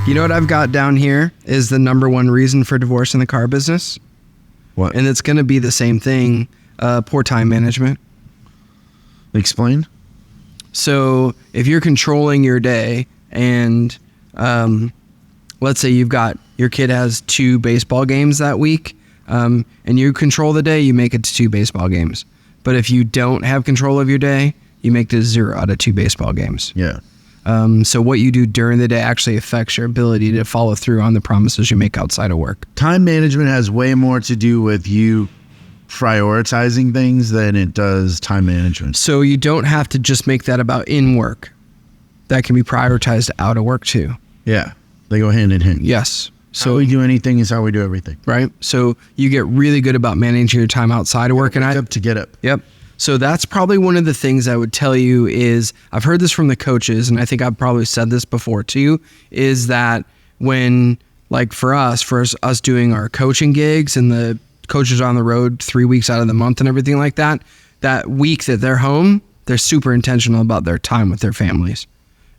You know what I've got down here is the number one reason for divorce in the car business? What? And it's going to be the same thing, poor time management. Explain. So if you're controlling your day and let's say your kid has 2 baseball games that week and you control the day, you make it to 2 baseball games. But if you don't have control of your day, you make it 0 out of 2 baseball games. Yeah. So what you do during the day actually affects your ability to follow through on the promises you make outside of work. Time management has way more to do with you prioritizing things than it does time management. So you don't have to just make that about in work. That can be prioritized out of work too. Yeah. They go hand in hand. Yes. So how we do anything is how we do everything. Right. So you get really good about managing your time outside of work. Get up to get up. Yep. So that's probably one of the things I would tell you is, I've heard this from the coaches, and I think I've probably said this before too, is that when, like for us doing our coaching gigs and the coaches are on the road 3 weeks out of the month and everything like that, that week that they're home, they're super intentional about their time with their families.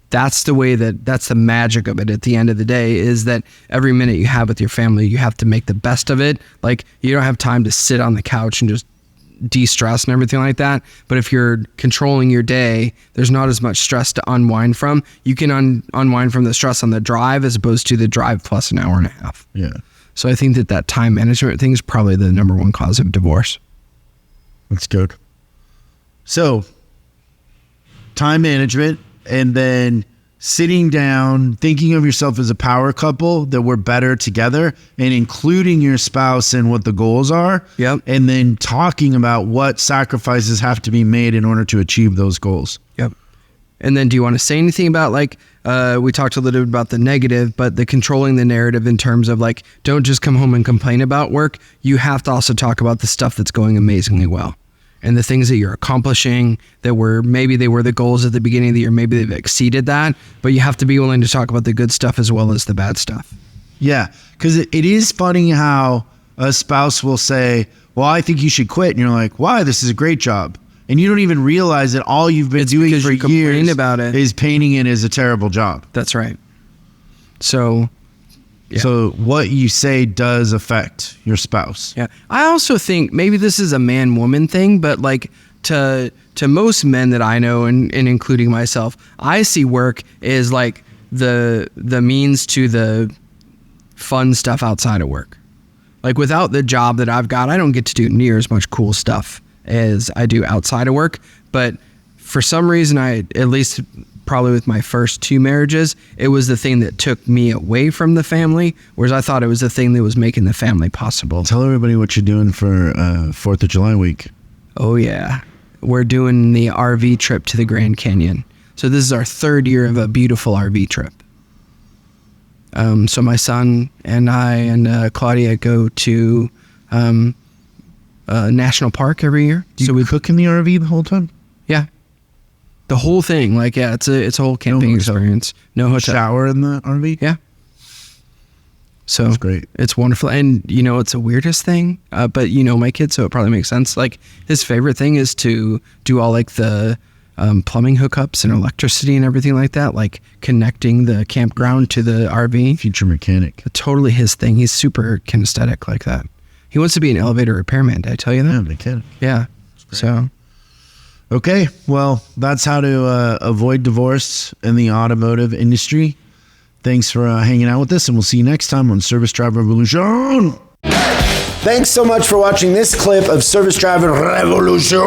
That's the magic of it at the end of the day, is that every minute you have with your family, you have to make the best of it. Like, you don't have time to sit on the couch and just de-stress and everything like that. But if you're controlling your day, there's not as much stress to unwind from. You can unwind from the stress on the drive as opposed to the drive plus an hour and a half. Yeah. So I think that time management thing is probably the number one cause of divorce. That's good. So, time management, and then sitting down, thinking of yourself as a power couple, that we're better together, and including your spouse in what the goals are. Yep. And then talking about what sacrifices have to be made in order to achieve those goals. Yep. And then do you want to say anything about, like, we talked a little bit about the negative, but the controlling the narrative in terms of, like, don't just come home and complain about work. You have to also talk about the stuff that's going amazingly well. And the things that you're accomplishing that maybe they were the goals at the beginning of the year, maybe they've exceeded that, but you have to be willing to talk about the good stuff as well as the bad stuff. Yeah, because it is funny how a spouse will say, well, I think you should quit. And you're like, why? This is a great job. And you don't even realize that all you've been doing for years about it is painting it as a terrible job. That's right. So... yeah. So what you say does affect your spouse. Yeah. I also think maybe this is a man-woman thing, but like to most men that I know, and including myself, I see work as like the means to the fun stuff outside of work. Like, without the job that I've got, I don't get to do near as much cool stuff as I do outside of work. But for some reason, at least probably with my first 2 marriages, it was the thing that took me away from the family, whereas I thought it was the thing that was making the family possible. Tell everybody what you're doing for 4th of July week. Oh, yeah. We're doing the RV trip to the Grand Canyon. So this is our 3rd year of a beautiful RV trip. So my son and I and Claudia go to National Park every year. So we cook in the RV the whole time? Yeah. The whole thing, like, yeah, it's a whole camping experience. No hotel. Shower in the RV? Yeah. So that's great. It's wonderful. And, you know, it's the weirdest thing, but you know my kid, so it probably makes sense. Like, his favorite thing is to do all, like, the plumbing hookups and electricity and everything like that, like connecting the campground to the RV. Future mechanic. Totally his thing. He's super kinesthetic like that. He wants to be an elevator repairman. Did I tell you that? Yeah, mechanic. Yeah. So... okay, well, that's how to avoid divorce in the automotive industry. Thanks for hanging out with us, and we'll see you next time on Service Drive Revolution. Thanks so much for watching this clip of Service Drive Revolution.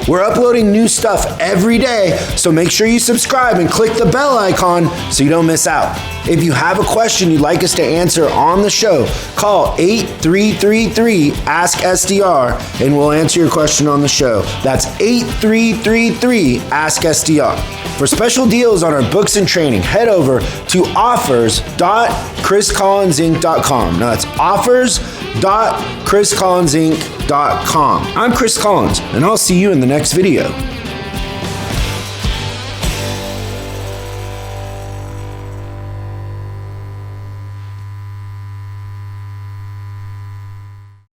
We're uploading new stuff every day, so make sure you subscribe and click the bell icon so you don't miss out. If you have a question you'd like us to answer on the show, call 8333-ASK-SDR and we'll answer your question on the show. That's 8333-ASK-SDR. For special deals on our books and training, head over to offers.chriscollinsinc.com. Now that's offers.chriscollinsinc.com. I'm Chris Collins, and I'll see you in the next video.